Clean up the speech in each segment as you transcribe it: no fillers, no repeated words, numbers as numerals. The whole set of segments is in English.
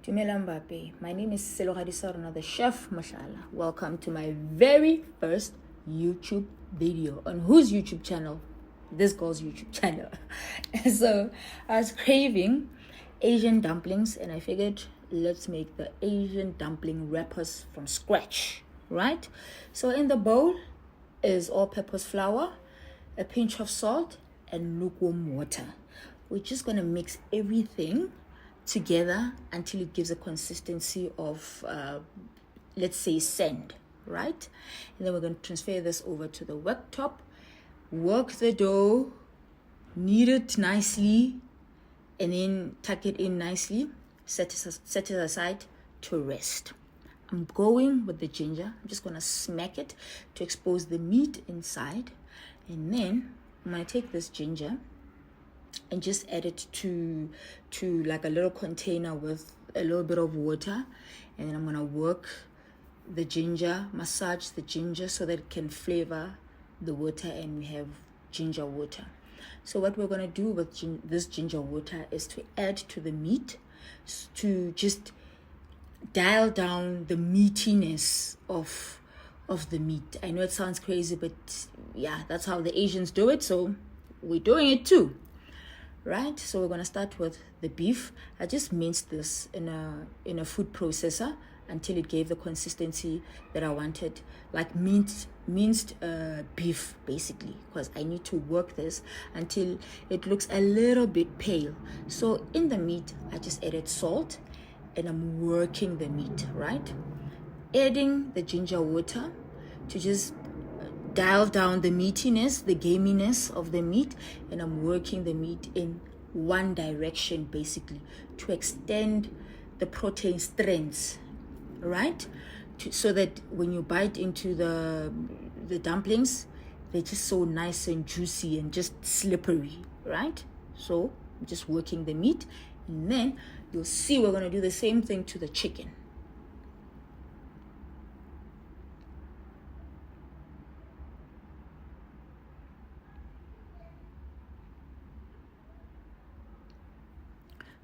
Dumelang Bape. My name is Selogadi Sarona, the chef Mashallah. Welcome to my very first YouTube video. On whose YouTube channel? This girl's YouTube channel. So I was craving Asian dumplings and I figured let's make the Asian dumpling wrappers from scratch, right? So in the bowl is all-purpose flour, a pinch of salt, and lukewarm water. We're just gonna mix everything together until it gives a consistency of let's say sand, right? And then we're going to transfer this over to the worktop, work the dough, knead it nicely, and then tuck it in nicely, set it aside to rest. I'm going with the ginger. I'm just going to smack it to expose the meat inside, and then I'm going to take this ginger and just add it to like a little container with a little bit of water, and then I'm gonna work the ginger, massage the ginger so that it can flavor the water and we have ginger water. So what we're gonna do with this ginger water is to add to the meat to just dial down the meatiness of the meat. I know it sounds crazy, but yeah, that's how the Asians do it, so we're doing it too. Right, so we're gonna start with the beef. I just minced this in a food processor until it gave the consistency that I wanted, like minced beef basically, because I need to work this until it looks a little bit pale. So in the meat, I just added salt and I'm working the meat, right? Adding the ginger water to just dial down the meatiness, the gaminess of the meat, and I'm working the meat in one direction basically to extend the protein strengths, right? So that when you bite into the dumplings, they're just so nice and juicy and just slippery, right? So I'm just working the meat, and then you'll see we're going to do the same thing to the chicken.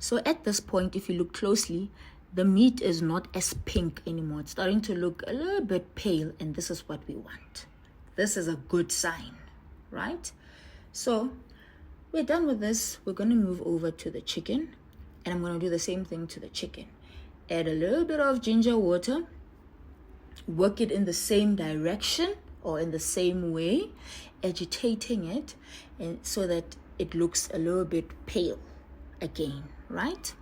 So at this point, if you look closely, the meat is not as pink anymore. It's starting to look a little bit pale, and this is what we want. This is a good sign, right? So we're done with this. We're going to move over to the chicken, and I'm going to do the same thing to the chicken. Add a little bit of ginger water, work it in the same direction or in the same way, agitating it, and so that it looks a little bit pale again, right?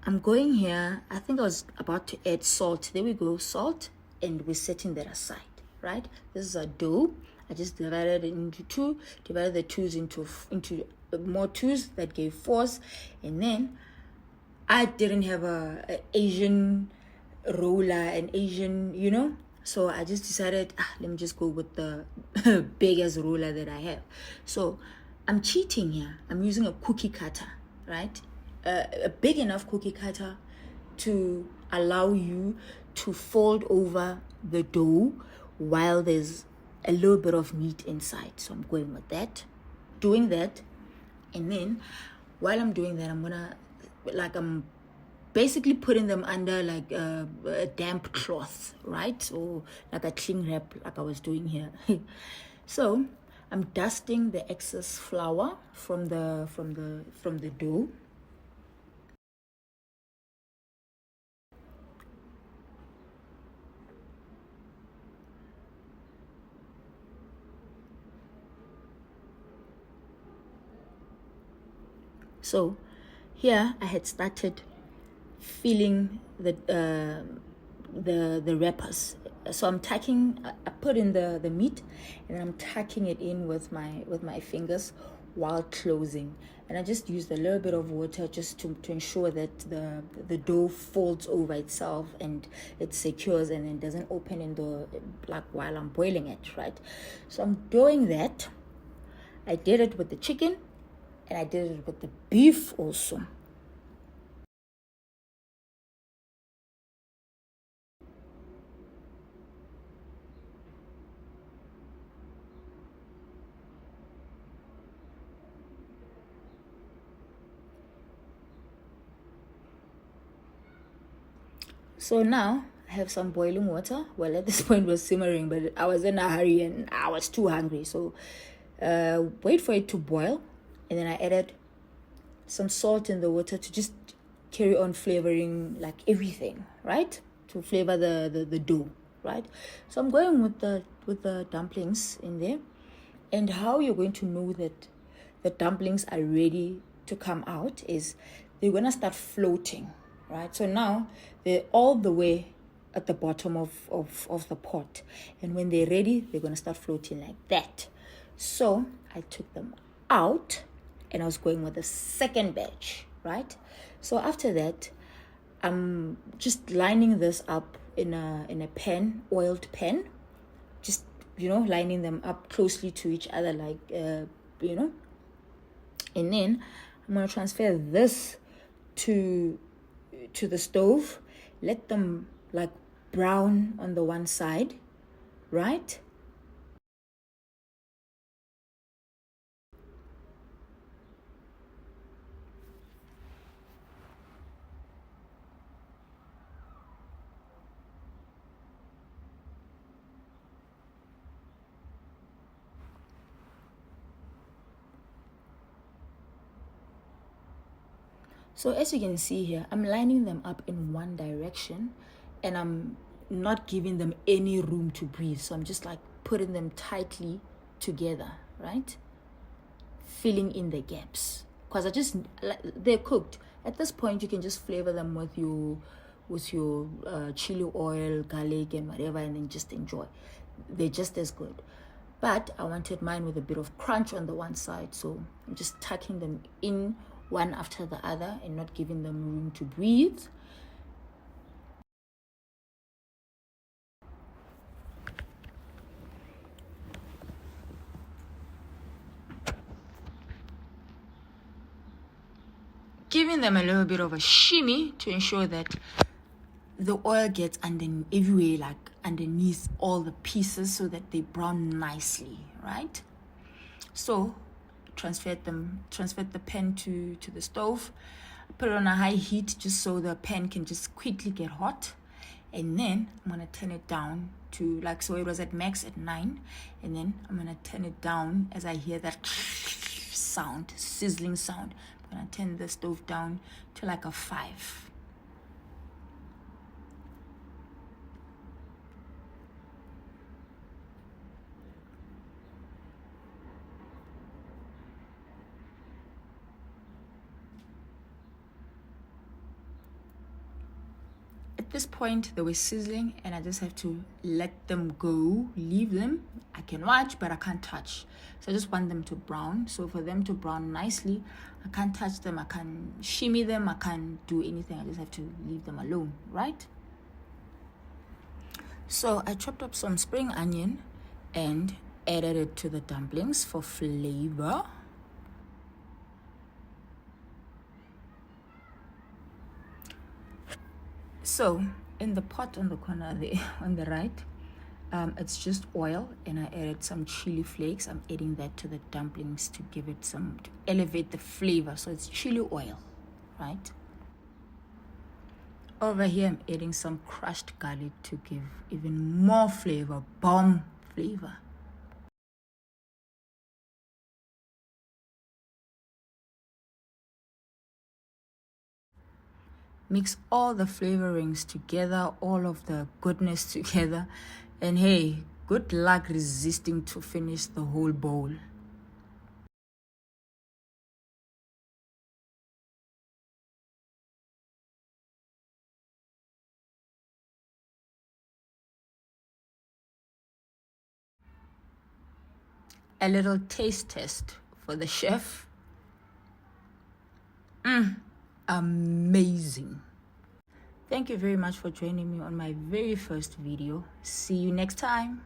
I'm going here, I think I was about to add salt. There we go, salt, and we're setting that aside, right? This is a dough. I just divided it into two, divided the twos into more twos, that gave fours, and then I didn't have a Asian roller, an Asian, so I just decided, let me just go with the biggest roller that I have. So I'm cheating here. I'm using a cookie cutter, right? A big enough cookie cutter to allow you to fold over the dough while there's a little bit of meat inside. So I'm going with that, doing that. And then while I'm doing that, I'm basically putting them under like a damp cloth, right? Or like a cling wrap, like I was doing here. So I'm dusting the excess flour from the dough. So here I had started filling the wrappers. So I'm tucking, I put in the meat, and I'm tucking it in with my fingers while closing. And I just used a little bit of water just to ensure that the dough folds over itself and it secures and then doesn't open in while I'm boiling it, right? So I'm doing that. I did it with the chicken and I did it with the beef also. So now I have some boiling water. Well, at this point it was simmering, but I was in a hurry and I was too hungry. So wait for it to boil, and then I added some salt in the water to just carry on flavoring like everything, right? To flavor the dough, right? So I'm going with the dumplings in there. And how you're going to know that the dumplings are ready to come out is they're gonna start floating, right? So now they're all the way at the bottom of the pot, and when they're ready, they're gonna start floating like that. So I took them out and I was going with the second batch, right? So after that, I'm just lining this up in a pan, oiled pan, just lining them up closely to each other, like and then I'm going to transfer this to the stove, let them like brown on the one side, right? So as you can see here, I'm lining them up in one direction and I'm not giving them any room to breathe. So I'm just like putting them tightly together, right? Filling in the gaps. Because they're cooked. At this point, you can just flavor them with your chili oil, garlic, and whatever, and then just enjoy. They're just as good. But I wanted mine with a bit of crunch on the one side, so I'm just tucking them in one after the other and not giving them room to breathe. Giving them a little bit of a shimmy to ensure that the oil gets everywhere, like underneath all the pieces, so that they brown nicely, right? So transferred the pan to the stove, put it on a high heat just so the pan can just quickly get hot, and then I'm gonna turn it down to, like, so it was at max at 9, and then I'm gonna turn it down as I hear that sound, sizzling sound. I'm gonna turn the stove down to like a 5. At this point, they were sizzling and I just have to let them go, leave them. I can watch, but I can't touch. So I just want them to brown. So for them to brown nicely, I can't touch them, I can't shimmy them, I can't do anything. I just have to leave them alone, right? So I chopped up some spring onion and added it to the dumplings for flavor. So in the pot on the corner there, on the right, it's just oil, and I added some chili flakes. I'm adding that to the dumplings to give it to elevate the flavor. So it's chili oil, right? Over here, I'm adding some crushed garlic to give even more flavor, bomb flavor. Mix all the flavorings together, all of the goodness together, and hey, good luck resisting to finish the whole bowl. A little taste test for the chef. Amazing. Thank you very much for joining me on my very first video. See you next time.